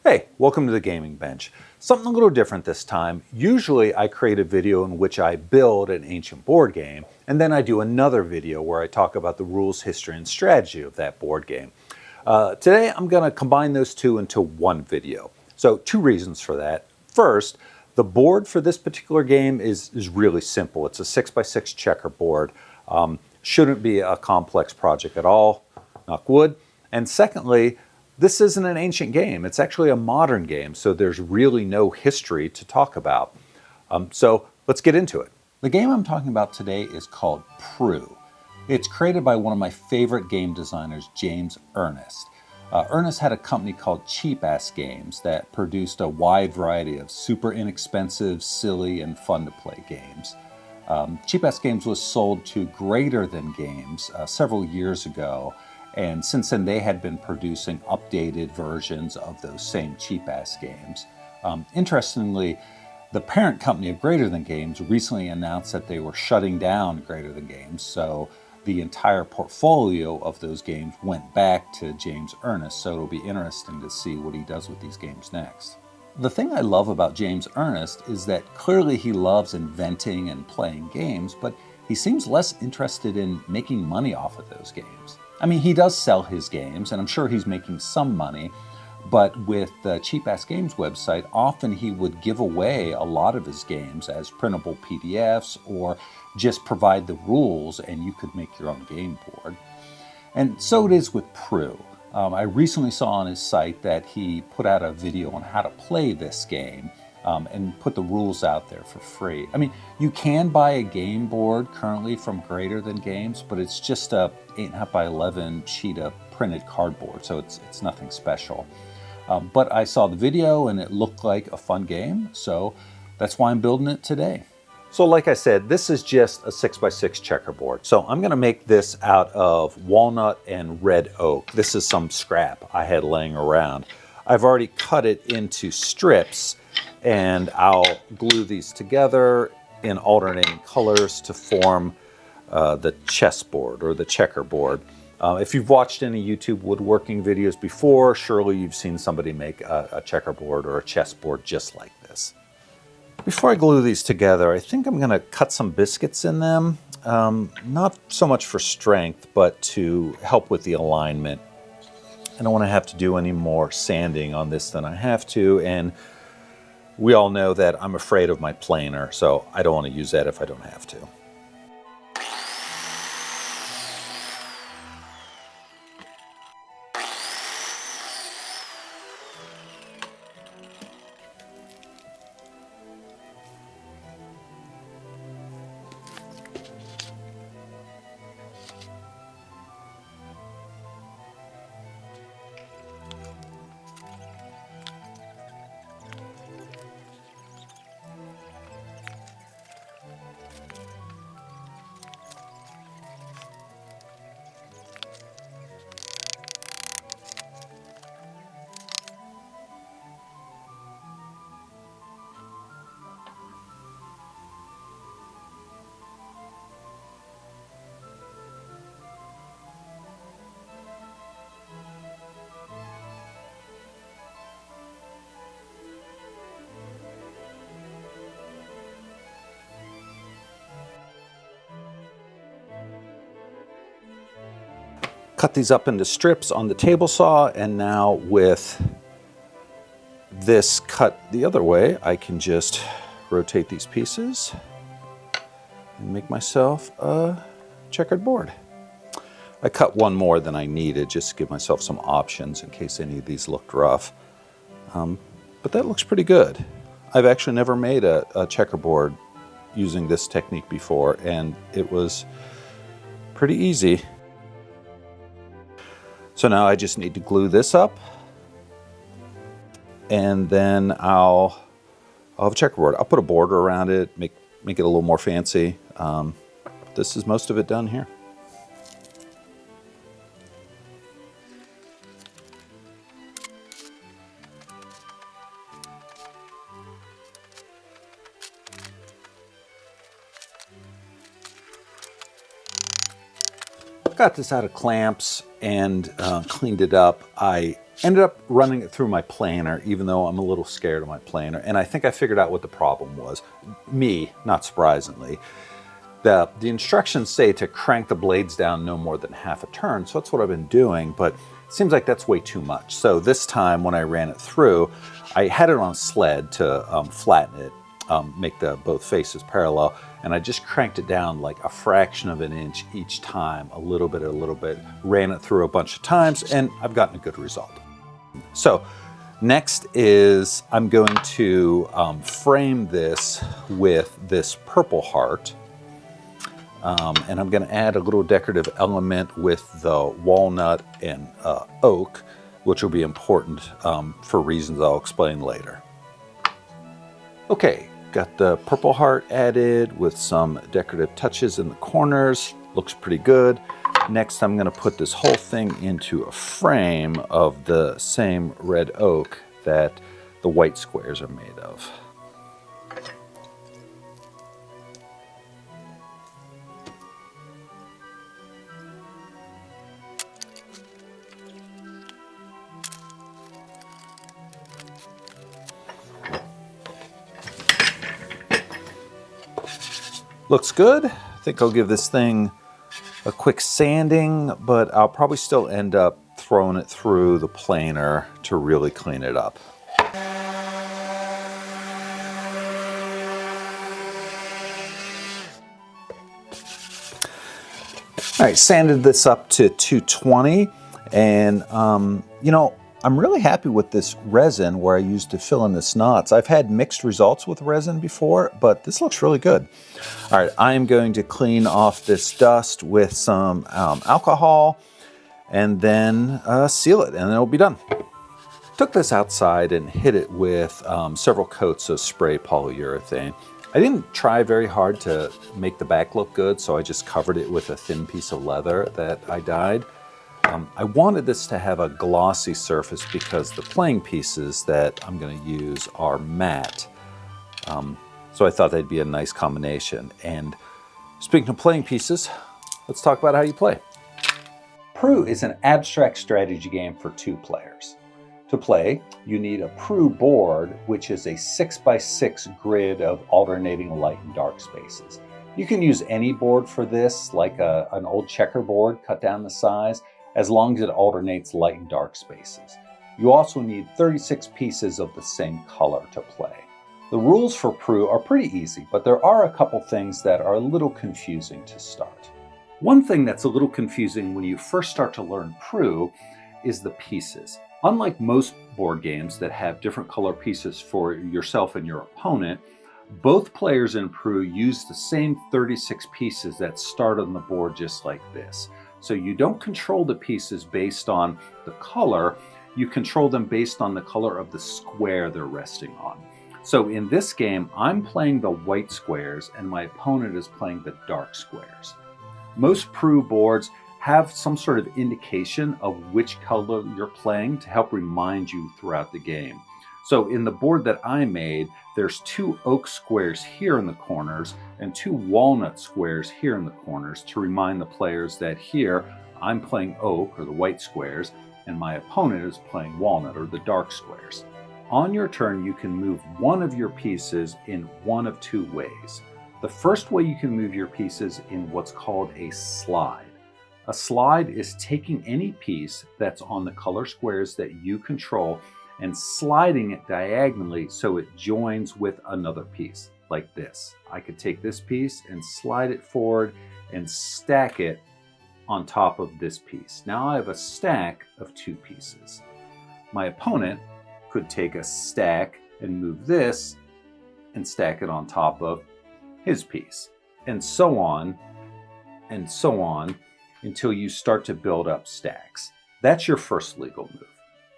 Hey, welcome to the Gaming Bench. Something a little different this time. Usually I create a video in which I build an ancient board game, and then I do another video where I talk about the rules, history, and strategy of that board game. Today I'm going to combine those two into one video. So two reasons for that. First, the board for this particular game is really simple. It's a 6x6 checkerboard. Shouldn't be a complex project at all, knock wood. And secondly, this isn't an ancient game. It's actually a modern game, so there's really no history to talk about. So let's get into it. The game I'm talking about today is called Prudh. It's created by one of my favorite game designers, James Ernest. Ernest had a company called Cheap Ass Games that produced a wide variety of super inexpensive, silly, and fun to play games. Cheap Ass Games was sold to Greater Than Games several years ago, and since then they had been producing updated versions of those same Cheap Ass games. Interestingly, the parent company of Greater Than Games recently announced that they were shutting down Greater Than Games, so the entire portfolio of those games went back to James Ernest, so it'll be interesting to see what he does with these games next. The thing I love about James Ernest is that clearly he loves inventing and playing games, but he seems less interested in making money off of those games. I mean, he does sell his games, and I'm sure he's making some money, but with the Cheap Ass Games website, often he would give away a lot of his games as printable PDFs or just provide the rules and you could make your own game board. And so it is with Prudh. I recently saw on his site that he put out a video on how to play this game and put the rules out there for free. I mean, you can buy a game board currently from Greater Than Games, but it's just a 8.5 by 11 sheet of printed cardboard, so it's nothing special. But I saw the video and it looked like a fun game, so that's why I'm building it today. So like I said, this is just a 6x6 checkerboard. So I'm gonna make this out of walnut and red oak. This is some scrap I had laying around. I've already cut it into strips and I'll glue these together in alternating colors to form the chessboard or the checkerboard. If you've watched any YouTube woodworking videos before, surely you've seen somebody make a checkerboard or a chessboard just like this. Before I glue these together, I think I'm going to cut some biscuits in them, not so much for strength, but to help with the alignment. I don't want to have to do any more sanding on this than I have to, and we all know that I'm afraid of my planer, so I don't want to use that if I don't have to. Cut these up into strips on the table saw, and now with this cut the other way, I can just rotate these pieces and make myself a checkered board. I cut one more than I needed just to give myself some options in case any of these looked rough. But that looks pretty good. I've actually never made a checkerboard using this technique before, and it was pretty easy. So now I just need to glue this up, and then I'll have a checkerboard. I'll put a border around it, make it a little more fancy. This is most of it done here. Got this out of clamps and cleaned it up. I Ended up running it through my planer, even though I'm a little scared of my planer, and I think I figured out what the problem was. Me, not surprisingly. The instructions say to crank the blades down no more than half a turn, so that's what I've been doing, but it seems like that's way too much. So this time when I ran it through, I had it on a sled to flatten it, make both faces parallel, and I just cranked it down like a fraction of an inch each time, a little bit, ran it through a bunch of times, and I've gotten a good result. So next is I'm going to frame this with this purple heart, and I'm going to add a little decorative element with the walnut and oak, which will be important for reasons I'll explain later. Okay, got the purple heart added with some decorative touches in the corners. Looks pretty good. Next, I'm going to put this whole thing into a frame of the same red oak that the white squares are made of. Looks good. I think I'll give this thing a quick sanding, but I'll probably still end up throwing it through the planer to really clean it up. All right, sanded this up to 220, and you know, I'm really happy with this resin where I used to fill in the knots. I've had mixed results with resin before, but this looks really good. All right, I'm going to clean off this dust with some alcohol and then seal it, and then it'll be done. Took this outside and hit it with several coats of spray polyurethane. I didn't try very hard to make the back look good, so I just covered it with a thin piece of leather that I dyed. I wanted this to have a glossy surface because the playing pieces that I'm going to use are matte. So I thought they'd be a nice combination. And speaking of playing pieces, let's talk about how you play. Prudh is an abstract strategy game for 2 players. To play, you need a Prudh board, which is a 6x6 grid of alternating light and dark spaces. You can use any board for this, like an old checkerboard, cut down the size, as long as it alternates light and dark spaces. You also need 36 pieces of the same color to play. The rules for Prudh are pretty easy, but there are a couple things that are a little confusing to start. One thing that's a little confusing when you first start to learn Prudh is the pieces. Unlike most board games that have different color pieces for yourself and your opponent, both players in Prudh use the same 36 pieces that start on the board just like this. So you don't control the pieces based on the color, you control them based on the color of the square they're resting on. So in this game, I'm playing the white squares and my opponent is playing the dark squares. Most Prudh boards have some sort of indication of which color you're playing to help remind you throughout the game. So in the board that I made, there's 2 oak squares here in the corners and 2 walnut squares here in the corners to remind the players that here I'm playing oak, or the white squares, and my opponent is playing walnut, or the dark squares. On your turn, you can move one of your pieces in one of 2 ways. The first way you can move your pieces in what's called a slide. A slide is taking any piece that's on the color squares that you control and sliding it diagonally so it joins with another piece, like this. I could take this piece and slide it forward and stack it on top of this piece. Now I have a stack of 2 pieces. My opponent could take a stack and move this and stack it on top of his piece, and so on until you start to build up stacks. That's your first legal move.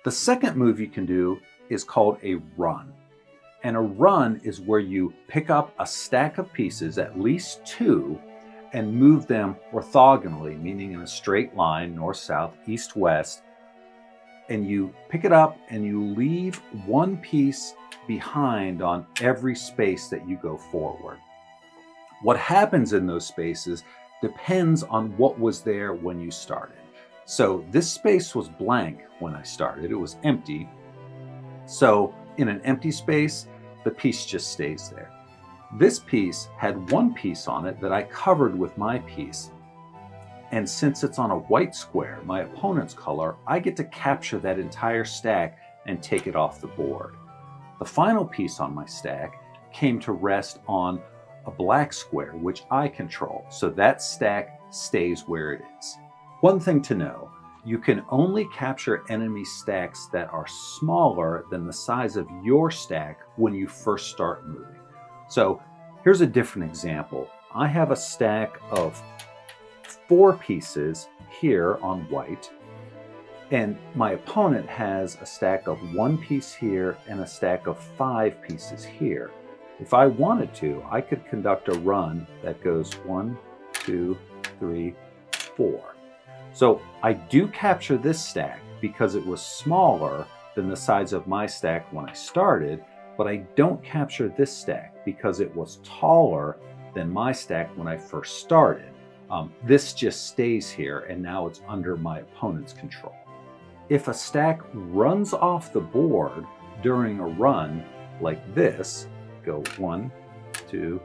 The second move you can do is called a run. And a run is where you pick up a stack of pieces, at least 2, and move them orthogonally, meaning in a straight line, north, south, east, west. And you pick it up and you leave one piece behind on every space that you go forward. What happens in those spaces depends on what was there when you started. So this space was blank when I started, it was empty. So in an empty space, the piece just stays there. This piece had one piece on it that I covered with my piece. And since it's on a white square, my opponent's color, I get to capture that entire stack and take it off the board. The final piece on my stack came to rest on a black square, which I control, so that stack stays where it is. One thing to know, you can only capture enemy stacks that are smaller than the size of your stack when you first start moving. So here's a different example. I have a stack of 4 pieces here on white, and my opponent has a stack of 1 piece here and a stack of 5 pieces here. If I wanted to, I could conduct a run that goes 1, 2, 3, 4. So I do capture this stack because it was smaller than the size of my stack when I started, but I don't capture this stack because it was taller than my stack when I first started. This just stays here, and now it's under my opponent's control. If a stack runs off the board during a run like this, go 1, 2,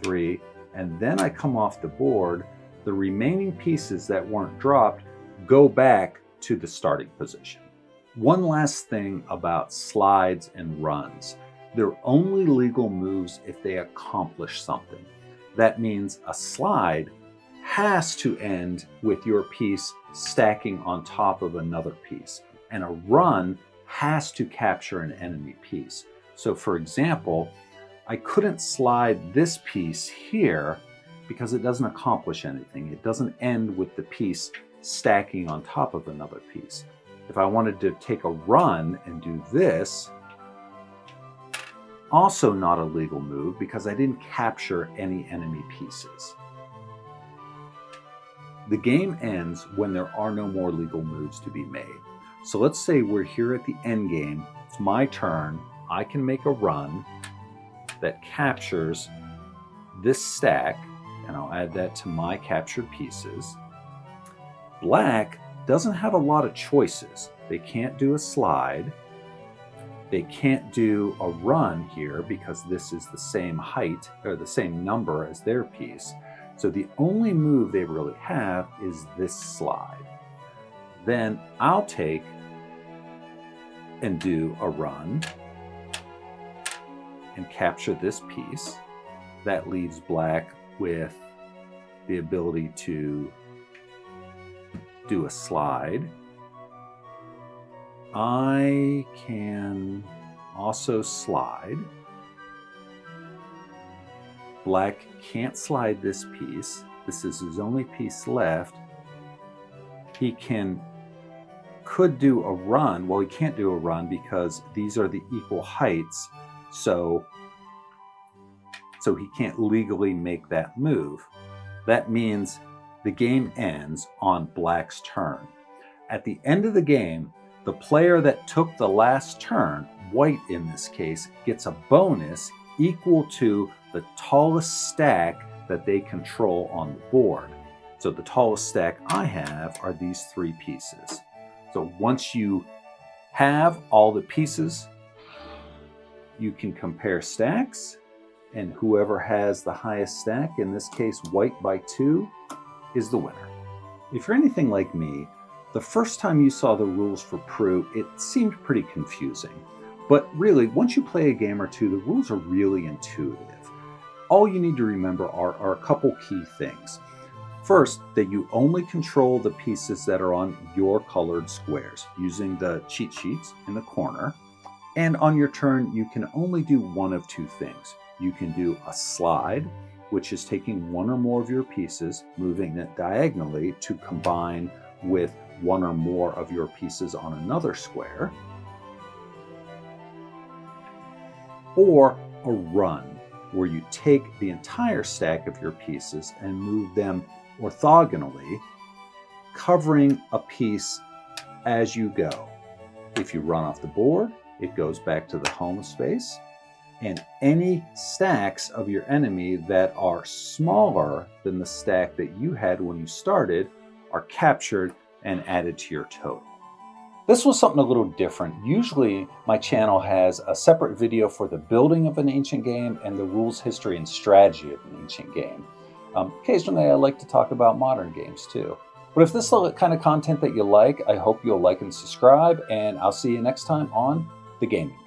3, and then I come off the board, the remaining pieces that weren't dropped go back to the starting position. One last thing about slides and runs. They're only legal moves if they accomplish something. That means a slide has to end with your piece stacking on top of another piece, and a run has to capture an enemy piece. So for example, I couldn't slide this piece here because it doesn't accomplish anything. It doesn't end with the piece stacking on top of another piece. If I wanted to take a run and do this, also not a legal move because I didn't capture any enemy pieces. The game ends when there are no more legal moves to be made. So let's say we're here at the end game, it's my turn, I can make a run that captures this stack, and I'll add that to my captured pieces. Black doesn't have a lot of choices. They can't do a slide. They can't do a run here because this is the same height or the same number as their piece. So the only move they really have is this slide. Then I'll take and do a run and capture this piece. That leaves black with the ability to do a slide. I can also slide. Black can't slide this piece. This is his only piece left. He could do a run. Well, he can't do a run because these are the equal heights. So he can't legally make that move. That means the game ends on black's turn. At the end of the game, the player that took the last turn, white in this case, gets a bonus equal to the tallest stack that they control on the board. So the tallest stack I have are these 3 pieces. So once you have all the pieces, you can compare stacks, and whoever has the highest stack, in this case white by 2, is the winner. If you're anything like me, the first time you saw the rules for Prudh, it seemed pretty confusing. But really, once you play a game or two, the rules are really intuitive. All you need to remember are a couple key things. First, that you only control the pieces that are on your colored squares using the cheat sheets in the corner. And on your turn, you can only do one of 2 things. You can do a slide, which is taking one or more of your pieces, moving it diagonally to combine with one or more of your pieces on another square. Or a run, where you take the entire stack of your pieces and move them orthogonally, covering a piece as you go. If you run off the board, it goes back to the home space, and any stacks of your enemy that are smaller than the stack that you had when you started are captured and added to your total. This was something a little different. Usually my channel has a separate video for the building of an ancient game and the rules, history, and strategy of an ancient game. Occasionally I like to talk about modern games too. But if this is the kind of content that you like, I hope you'll like and subscribe, and I'll see you next time on The Gaming